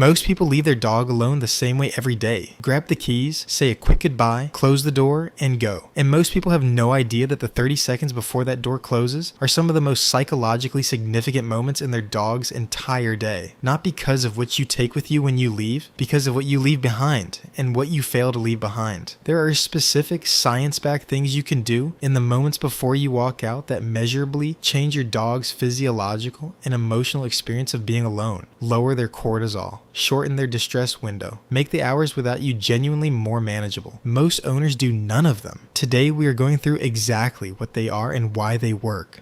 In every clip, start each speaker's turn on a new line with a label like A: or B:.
A: Most people leave their dog alone the same way every day. Grab the keys, say a quick goodbye, close the door, and go. And most people have no idea that the 30 seconds before that door closes are some of the most psychologically significant moments in their dog's entire day. Not because of what you take with you when you leave, because of what you leave behind and what you fail to leave behind. There are specific science-backed things you can do in the moments before you walk out that measurably change your dog's physiological and emotional experience of being alone. Lower their cortisol, shorten their distress window, make the hours without you genuinely more manageable. Most owners do none of them. Today we are going through exactly what they are and why they work.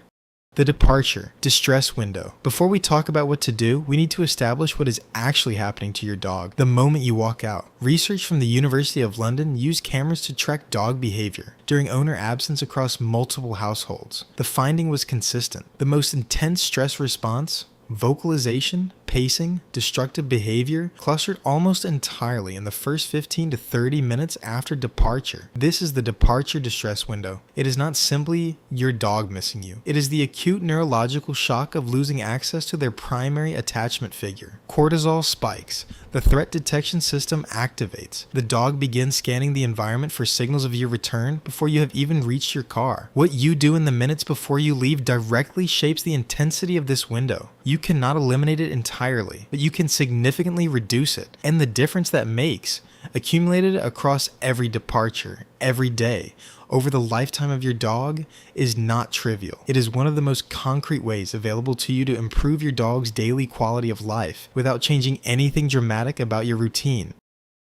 A: The departure, distress window. Before we talk about what to do, we need to establish what is actually happening to your dog the moment you walk out. Research from the University of London used cameras to track dog behavior during owner absence across multiple households. The finding was consistent. The most intense stress response, vocalization, pacing, destructive behavior, clustered almost entirely in the first 15 to 30 minutes after departure. This is the departure distress window. It is not simply your dog missing you. It is the acute neurological shock of losing access to their primary attachment figure. Cortisol spikes. The threat detection system activates. The dog begins scanning the environment for signals of your return before you have even reached your car. What you do in the minutes before you leave directly shapes the intensity of this window. You cannot eliminate it entirely, but you can significantly reduce it. And the difference that makes, accumulated across every departure, every day, over the lifetime of your dog, is not trivial. It is one of the most concrete ways available to you to improve your dog's daily quality of life without changing anything dramatic about your routine.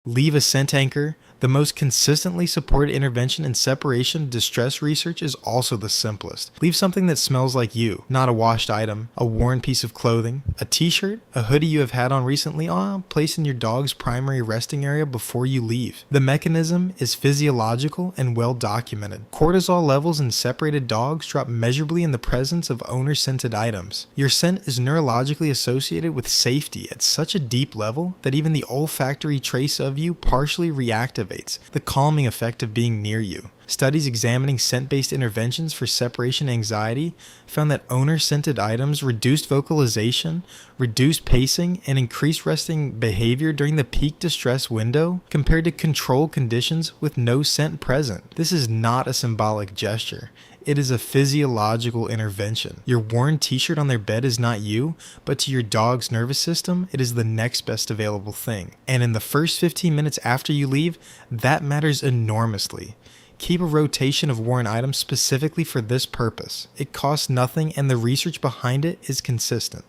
A: Leave a scent anchor. The most consistently supported intervention in separation distress research is also the simplest. Leave something that smells like you, not a washed item, a worn piece of clothing, a t-shirt, a hoodie you have had on recently, place in your dog's primary resting area before you leave. The mechanism is physiological and well documented. Cortisol levels in separated dogs drop measurably in the presence of owner-scented items. Your scent is neurologically associated with safety at such a deep level that even the olfactory trace of you partially reactivates the calming effect of being near you. Studies examining scent-based interventions for separation anxiety found that owner-scented items reduced vocalization, reduced pacing, and increased resting behavior during the peak distress window compared to control conditions with no scent present. This is not a symbolic gesture. It is a physiological intervention. Your worn t-shirt on their bed is not you, but to your dog's nervous system, it is the next best available thing. And in the first 15 minutes after you leave, that matters enormously. Keep a rotation of worn items specifically for this purpose. It costs nothing and the research behind it is consistent.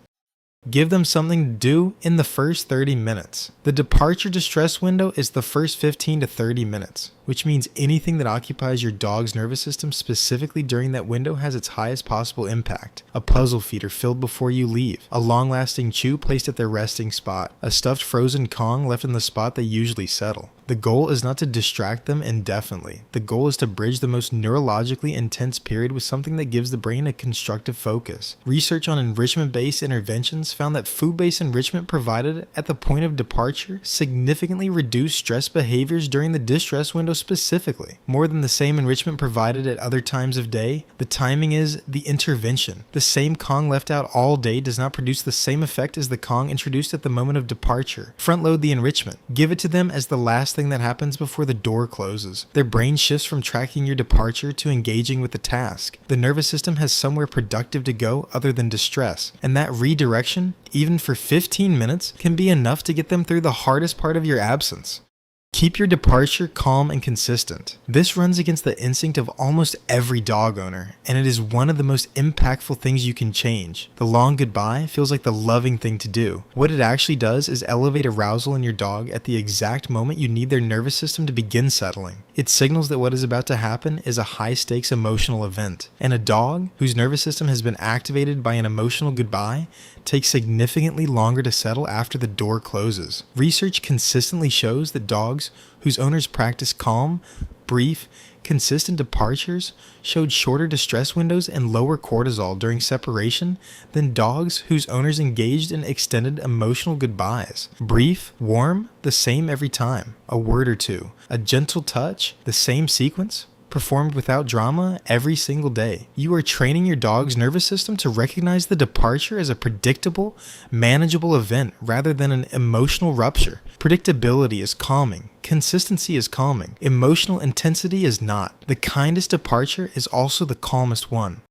A: Give them something to do in the first 30 minutes. The departure distress window is the first 15 to 30 minutes, which means anything that occupies your dog's nervous system specifically during that window has its highest possible impact. A puzzle feeder filled before you leave, a long-lasting chew placed at their resting spot, a stuffed frozen Kong left in the spot they usually settle. The goal is not to distract them indefinitely. The goal is to bridge the most neurologically intense period with something that gives the brain a constructive focus. Research on enrichment-based interventions found that food-based enrichment provided at the point of departure significantly reduced stress behaviors during the distress window specifically. More than the same enrichment provided at other times of day, the timing is the intervention. The same Kong left out all day does not produce the same effect as the Kong introduced at the moment of departure. Front-load the enrichment. Give it to them as the last thing that happens before the door closes. Their brain shifts from tracking your departure to engaging with the task. The nervous system has somewhere productive to go other than distress, and that redirection, even for 15 minutes, can be enough to get them through the hardest part of your absence. Keep your departure calm and consistent. This runs against the instinct of almost every dog owner, and it is one of the most impactful things you can change. The long goodbye feels like the loving thing to do. What it actually does is elevate arousal in your dog at the exact moment you need their nervous system to begin settling. It signals that what is about to happen is a high-stakes emotional event, and a dog whose nervous system has been activated by an emotional goodbye takes significantly longer to settle after the door closes. Research consistently shows that dogs whose owners practice calm, brief, consistent departures showed shorter distress windows and lower cortisol during separation than dogs whose owners engaged in extended emotional goodbyes. Brief, warm, the same every time. A word or two. A gentle touch, the same sequence. performed without drama every single day. You are training your dog's nervous system to recognize the departure as a predictable, manageable event rather than an emotional rupture. Predictability is calming. Consistency is calming. Emotional intensity is not. The kindest departure is also the calmest one.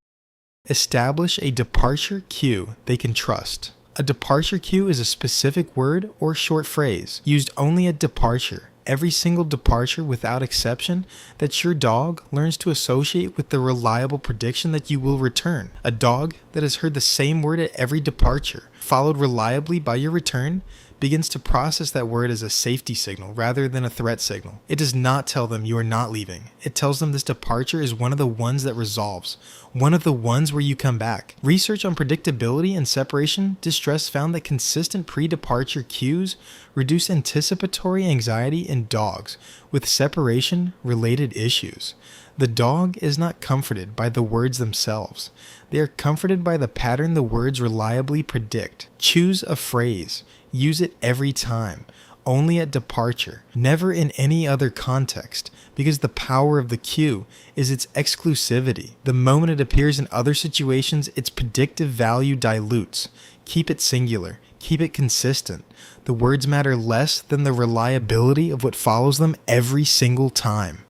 A: Establish a departure cue they can trust. A departure cue is a specific word or short phrase used only at departure. Every single departure without exception that your dog learns to associate with the reliable prediction that you will return. A dog that has heard the same word at every departure, followed reliably by your return, begins to process that word as a safety signal rather than a threat signal. It does not tell them you are not leaving. It tells them this departure is one of the ones that resolves, one of the ones where you come back. Research on predictability and separation distress found that consistent pre-departure cues reduce anticipatory anxiety in dogs with separation-related issues. The dog is not comforted by the words themselves. They are comforted by the pattern the words reliably predict. Choose a phrase. Use it every time, only at departure, never in any other context, because the power of the cue is its exclusivity. The moment it appears in other situations, its predictive value dilutes. Keep it singular. Keep it consistent. The words matter less than the reliability of what follows them every single time.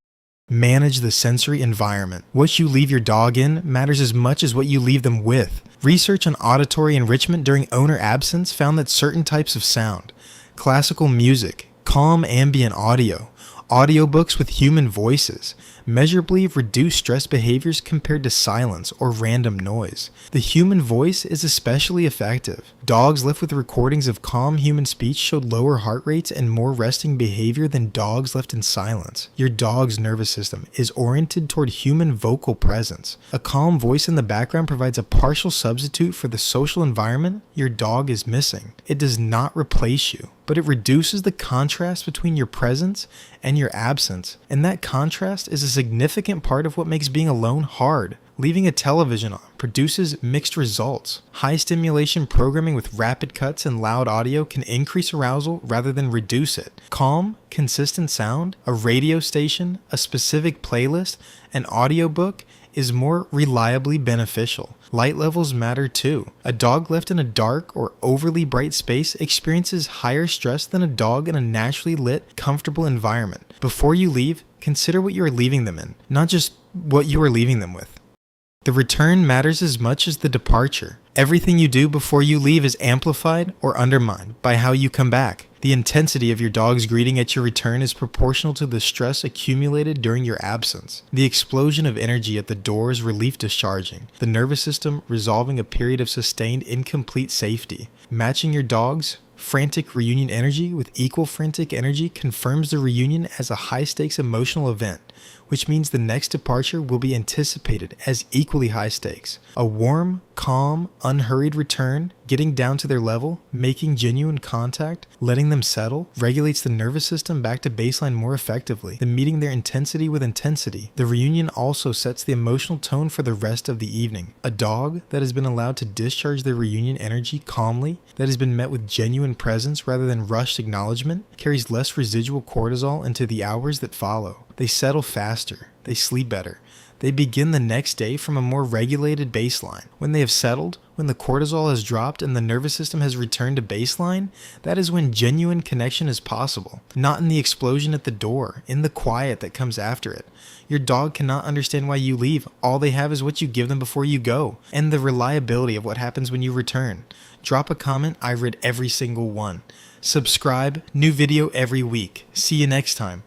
A: Manage the sensory environment. What you leave your dog in matters as much as what you leave them with. Research on auditory enrichment during owner absence found that certain types of sound, classical music, calm ambient audio, audiobooks with human voices, measurably reduce stress behaviors compared to silence or random noise. The human voice is especially effective. Dogs left with recordings of calm human speech showed lower heart rates and more resting behavior than dogs left in silence. Your dog's nervous system is oriented toward human vocal presence. A calm voice in the background provides a partial substitute for the social environment your dog is missing. It does not replace you, but it reduces the contrast between your presence and your absence, and that contrast is a significant part of what makes being alone hard. Leaving a television on produces mixed results. High stimulation programming with rapid cuts and loud audio can increase arousal rather than reduce it. Calm, consistent sound, a radio station, a specific playlist, an audiobook is more reliably beneficial. Light levels matter too. A dog left in a dark or overly bright space experiences higher stress than a dog in a naturally lit, comfortable environment. Before you leave, consider what you are leaving them in, not just what you are leaving them with. The return matters as much as the departure. Everything you do before you leave is amplified or undermined by how you come back. The intensity of your dog's greeting at your return is proportional to the stress accumulated during your absence. The explosion of energy at the door is relief discharging, the nervous system resolving a period of sustained incomplete safety. Matching your dog's frantic reunion energy with equal frantic energy confirms the reunion as a high-stakes emotional event, which means the next departure will be anticipated as equally high stakes. A warm, calm, unhurried return, getting down to their level, making genuine contact, letting them settle, regulates the nervous system back to baseline more effectively than meeting their intensity with intensity. The reunion also sets the emotional tone for the rest of the evening. A dog that has been allowed to discharge their reunion energy calmly, that has been met with genuine presence rather than rushed acknowledgement, carries less residual cortisol into the hours that follow. They settle faster. They sleep better. They begin the next day from a more regulated baseline. When they have settled, when the cortisol has dropped and the nervous system has returned to baseline, that is when genuine connection is possible. Not in the explosion at the door, in the quiet that comes after it. Your dog cannot understand why you leave. All they have is what you give them before you go, and the reliability of what happens when you return. Drop a comment. I read every single one. Subscribe. New video every week. See you next time.